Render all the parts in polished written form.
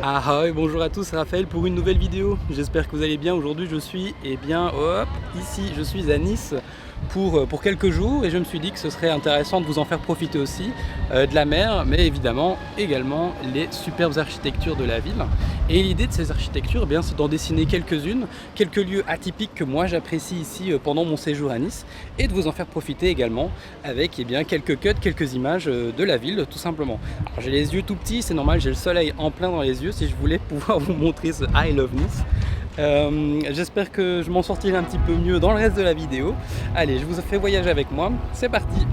Ahoy, bonjour à tous, c'est Raphaël pour une nouvelle vidéo. J'espère que vous allez bien. Aujourd'hui je suis, ici, je suis à Nice pour quelques jours et je me suis dit que ce serait intéressant de vous en faire profiter aussi de la mer, mais évidemment également les superbes architectures de la ville. Et l'idée de ces architectures, c'est d'en dessiner quelques-unes, quelques lieux atypiques que moi j'apprécie ici pendant mon séjour à Nice, et de vous en faire profiter également avec quelques cuts, quelques images de la ville tout simplement. Alors j'ai les yeux tout petits, c'est normal, j'ai le soleil en plein dans les yeux si je voulais pouvoir vous montrer ce I Love Nice. J'espère que je m'en sortirai un petit peu mieux dans le reste de la vidéo. Allez, je vous fais voyager avec moi, c'est parti!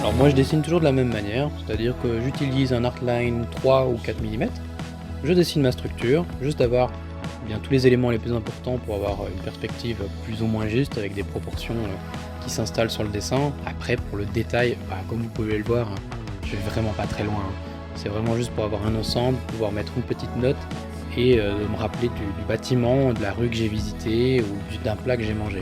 Alors moi je dessine toujours de la même manière, c'est-à-dire que j'utilise un Artline 3 ou 4 mm, je dessine ma structure, juste d'avoir tous les éléments les plus importants pour avoir une perspective plus ou moins juste avec des proportions qui s'installent sur le dessin. Après pour le détail, comme vous pouvez le voir, je vais vraiment pas très loin, c'est vraiment juste pour avoir un ensemble, pouvoir mettre une petite note et me rappeler du bâtiment, de la rue que j'ai visitée ou d'un plat que j'ai mangé.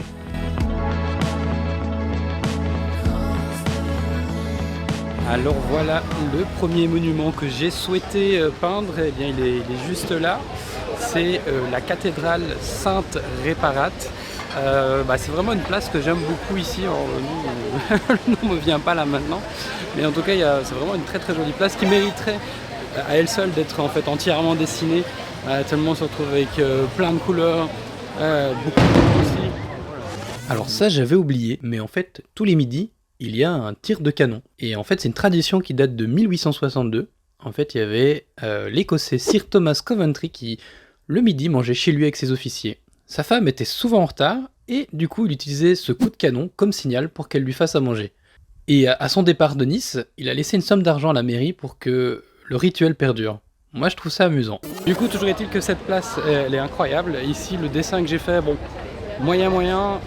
Alors voilà le premier monument que j'ai souhaité peindre, il est juste là, c'est la cathédrale Sainte-Réparate. C'est vraiment une place que j'aime beaucoup ici, le nom ne me vient pas là maintenant, mais en tout cas c'est vraiment une très très jolie place qui mériterait à elle seule d'être en fait entièrement dessinée, tellement on se retrouve avec plein de couleurs, beaucoup de aussi. Alors ça j'avais oublié, mais en fait tous les midis, il y a un tir de canon. Et en fait, c'est une tradition qui date de 1862. En fait, il y avait l'Écossais Sir Thomas Coventry qui, le midi, mangeait chez lui avec ses officiers. Sa femme était souvent en retard, et du coup, il utilisait ce coup de canon comme signal pour qu'elle lui fasse à manger. Et à son départ de Nice, il a laissé une somme d'argent à la mairie pour que le rituel perdure. Moi, je trouve ça amusant. Du coup, toujours est-il que cette place, elle est incroyable. Ici, le dessin que j'ai fait, moyen.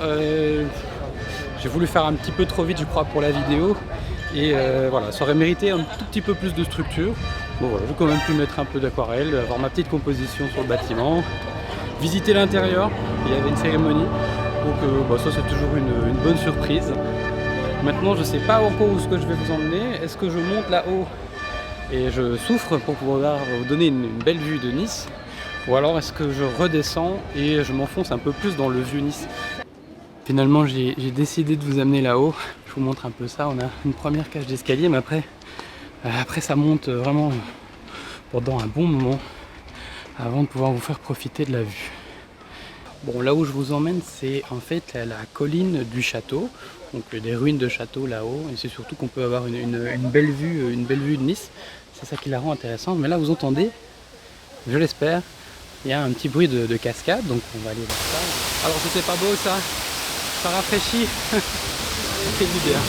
J'ai voulu faire un petit peu trop vite je crois pour la vidéo et voilà, ça aurait mérité un tout petit peu plus de structure. Bon voilà, j'ai quand même pu mettre un peu d'aquarelle, avoir ma petite composition sur le bâtiment, visiter l'intérieur, il y avait une cérémonie, donc ça c'est toujours une bonne surprise. Maintenant je sais pas encore où ce que je vais vous emmener, est-ce que je monte là-haut et je souffre pour pouvoir vous donner une belle vue de Nice, ou alors est-ce que je redescends et je m'enfonce un peu plus dans le vieux Nice. Finalement j'ai décidé de vous amener là-haut, je vous montre un peu ça, on a une première cage d'escalier mais après ça monte vraiment pendant un bon moment avant de pouvoir vous faire profiter de la vue. Bon, là où je vous emmène c'est en fait la colline du château, donc des ruines de château là-haut, et c'est surtout qu'on peut avoir une belle vue de Nice, c'est ça qui la rend intéressante. Mais là vous entendez, je l'espère, il y a un petit bruit de cascade, donc on va aller voir ça. Alors c'était pas beau ça? Ça rafraîchit, ça fait du bien.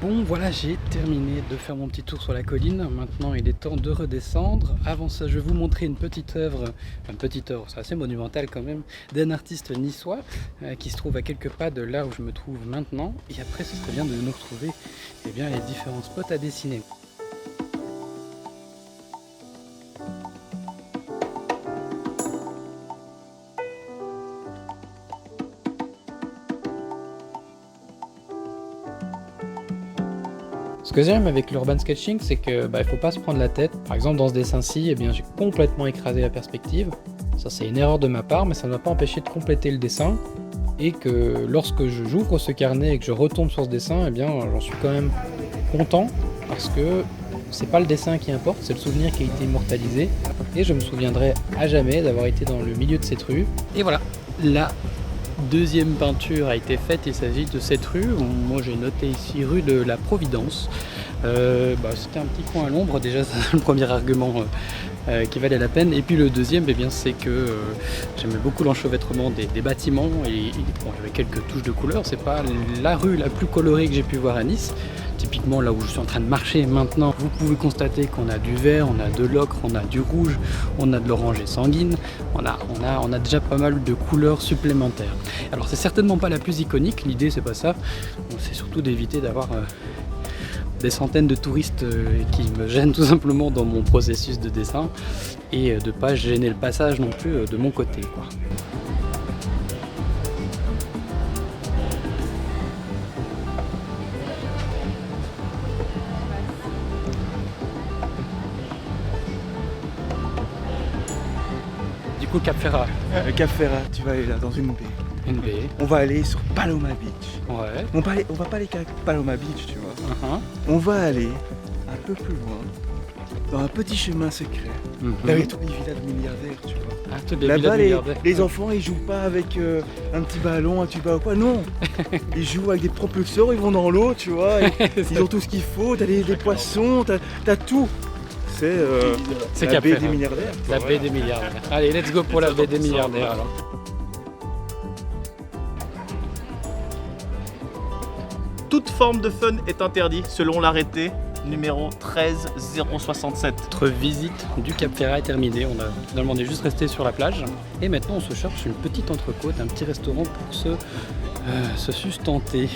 Bon voilà, j'ai terminé de faire mon petit tour sur la colline, maintenant il est temps de redescendre. Avant ça je vais vous montrer une petite œuvre, c'est assez monumental quand même, d'un artiste niçois qui se trouve à quelques pas de là où je me trouve maintenant. Et après ce serait bien de nous retrouver les différents spots à dessiner. Ce que j'aime avec l'urban sketching, c'est que il faut pas se prendre la tête. Par exemple, dans ce dessin-ci, j'ai complètement écrasé la perspective. Ça, c'est une erreur de ma part, mais ça ne m'a pas empêché de compléter le dessin. et que lorsque j'ouvre ce carnet et que je retombe sur ce dessin, eh bien j'en suis quand même content parce que c'est pas le dessin qui importe, c'est le souvenir qui a été immortalisé et je me souviendrai à jamais d'avoir été dans le milieu de cette rue. Et voilà, la deuxième peinture a été faite, il s'agit de cette rue, moi j'ai noté ici rue de la Providence. C'était un petit coin à l'ombre, déjà c'est le premier argument qui valait la peine. Et puis le deuxième, c'est que j'aimais beaucoup l'enchevêtrement des bâtiments et bon, il y avait quelques touches de couleur. C'est pas la rue la plus colorée que j'ai pu voir à Nice. Typiquement là où je suis en train de marcher maintenant, vous pouvez constater qu'on a du vert, on a de l'ocre, on a du rouge, on a de l'orangé sanguine, on a déjà pas mal de couleurs supplémentaires. Alors c'est certainement pas la plus iconique, l'idée c'est pas ça, c'est surtout d'éviter d'avoir des centaines de touristes qui me gênent tout simplement dans mon processus de dessin et de pas gêner le passage non plus de mon côté, quoi. Du coup, Cap Ferrat. Cap Ferrat, tu vas aller là dans une baie. Une baie. On va aller sur Paloma Beach. Ouais. On va pas aller qu'à Paloma Beach, tu vois. On va aller un peu plus loin, dans un petit chemin secret. Avec tous les villas de milliardaires, tu vois. Ah, toutes les là-bas, villas de milliardaires. les enfants, ils jouent pas avec un petit ballon, un tuba ou quoi. Non, ils jouent avec des propulseurs, ils vont dans l'eau, tu vois. Ils ont tout ce qu'il faut. T'as des poissons, t'as tout. C'est la baie des milliardaires. La baie des milliardaires. Allez, let's go pour la baie des milliardaires alors. Toute forme de fun est interdite selon l'arrêté numéro 13067. Notre visite du Cap Ferrat est terminée. On est juste resté sur la plage. Et maintenant, on se cherche une petite entrecôte, un petit restaurant pour se sustenter.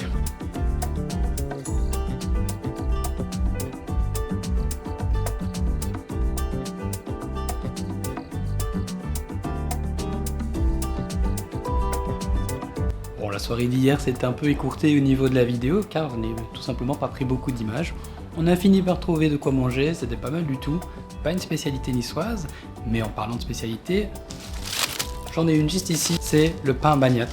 Bon, la soirée d'hier s'est un peu écourtée au niveau de la vidéo car on n'a tout simplement pas pris beaucoup d'images. On a fini par trouver de quoi manger, c'était pas mal du tout. Pas une spécialité niçoise, mais en parlant de spécialité, j'en ai une juste ici, c'est le pain bagnat.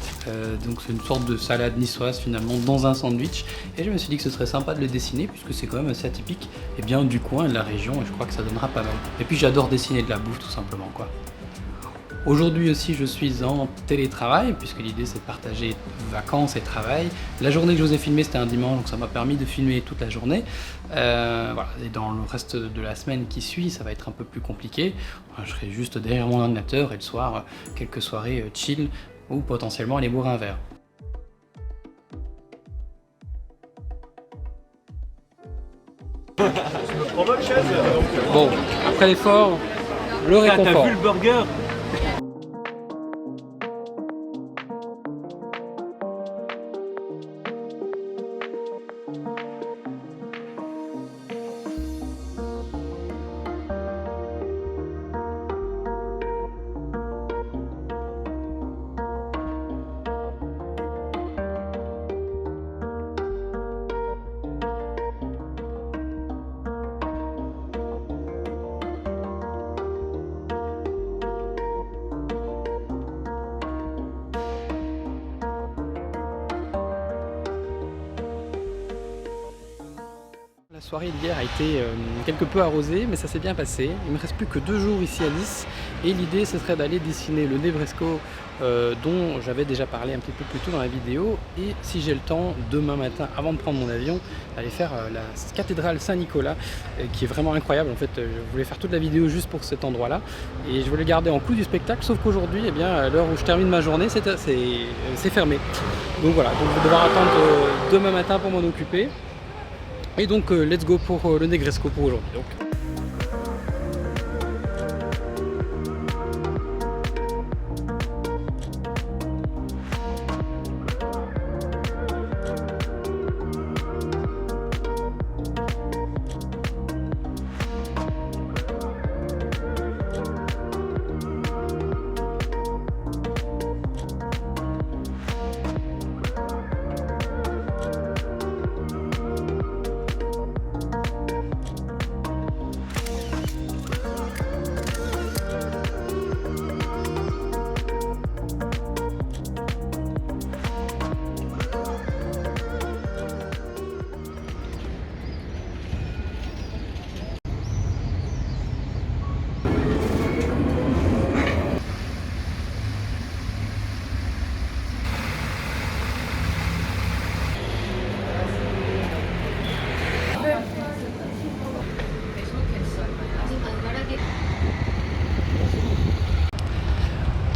Donc c'est une sorte de salade niçoise finalement dans un sandwich. Et je me suis dit que ce serait sympa de le dessiner puisque c'est quand même assez atypique du coin et de la région et je crois que ça donnera pas mal. Et puis j'adore dessiner de la bouffe tout simplement quoi. Aujourd'hui aussi je suis en télétravail puisque l'idée c'est de partager vacances et travail. La journée que je vous ai filmée c'était un dimanche donc ça m'a permis de filmer toute la journée. Voilà. Et dans le reste de la semaine qui suit ça va être un peu plus compliqué. Je serai juste derrière mon ordinateur et le soir quelques soirées chill ou potentiellement aller boire un verre. Bon, après l'effort, le réconfort. T'as vu le burger ? La soirée d'hier a été quelque peu arrosée, mais ça s'est bien passé. Il me reste plus que 2 jours ici à Nice et l'idée ce serait d'aller dessiner le Negresco dont j'avais déjà parlé un petit peu plus tôt dans la vidéo et si j'ai le temps, demain matin avant de prendre mon avion, aller faire la cathédrale Saint-Nicolas qui est vraiment incroyable. En fait, je voulais faire toute la vidéo juste pour cet endroit-là et je voulais le garder en coup du spectacle, sauf qu'aujourd'hui, à l'heure où je termine ma journée, c'est fermé. Donc voilà, donc je vais devoir attendre demain matin pour m'en occuper. Et donc let's go pour le Negresco pour aujourd'hui.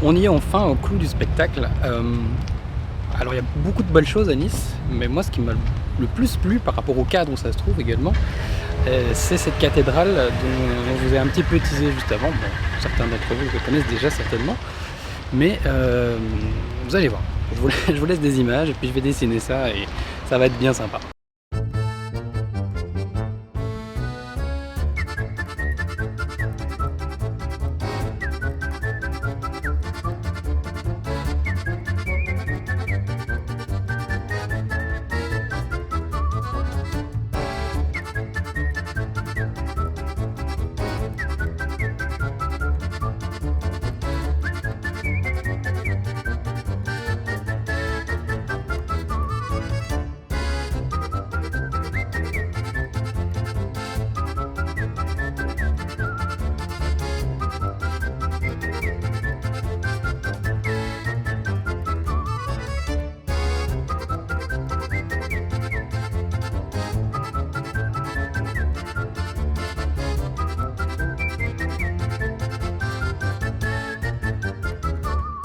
On y est enfin au clou du spectacle. Alors il y a beaucoup de belles choses à Nice, mais moi ce qui m'a le plus plu par rapport au cadre où ça se trouve également, c'est cette cathédrale dont je vous ai un petit peu teasé juste avant. Bon, certains d'entre vous le connaissent déjà certainement, mais vous allez voir. Je vous laisse des images et puis je vais dessiner ça et ça va être bien sympa.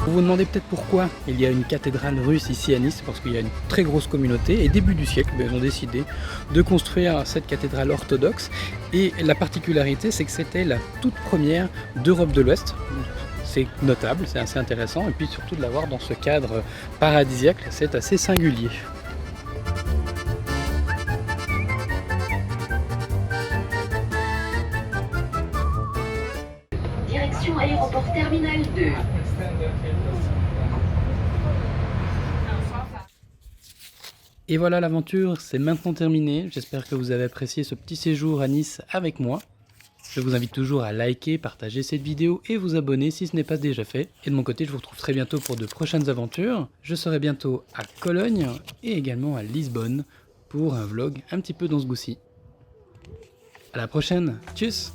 Vous vous demandez peut-être pourquoi il y a une cathédrale russe ici à Nice, parce qu'il y a une très grosse communauté et début du siècle, ils ont décidé de construire cette cathédrale orthodoxe et la particularité c'est que c'était la toute première d'Europe de l'Ouest. C'est notable, c'est assez intéressant et puis surtout de l'avoir dans ce cadre paradisiaque, c'est assez singulier. Direction aéroport terminal 2. Et voilà, l'aventure, c'est maintenant terminé. J'espère que vous avez apprécié ce petit séjour à Nice avec moi. Je vous invite toujours à liker, partager cette vidéo et vous abonner si ce n'est pas déjà fait. Et de mon côté, je vous retrouve très bientôt pour de prochaines aventures. Je serai bientôt à Cologne et également à Lisbonne pour un vlog un petit peu dans ce goût-ci. À la prochaine, tchuss!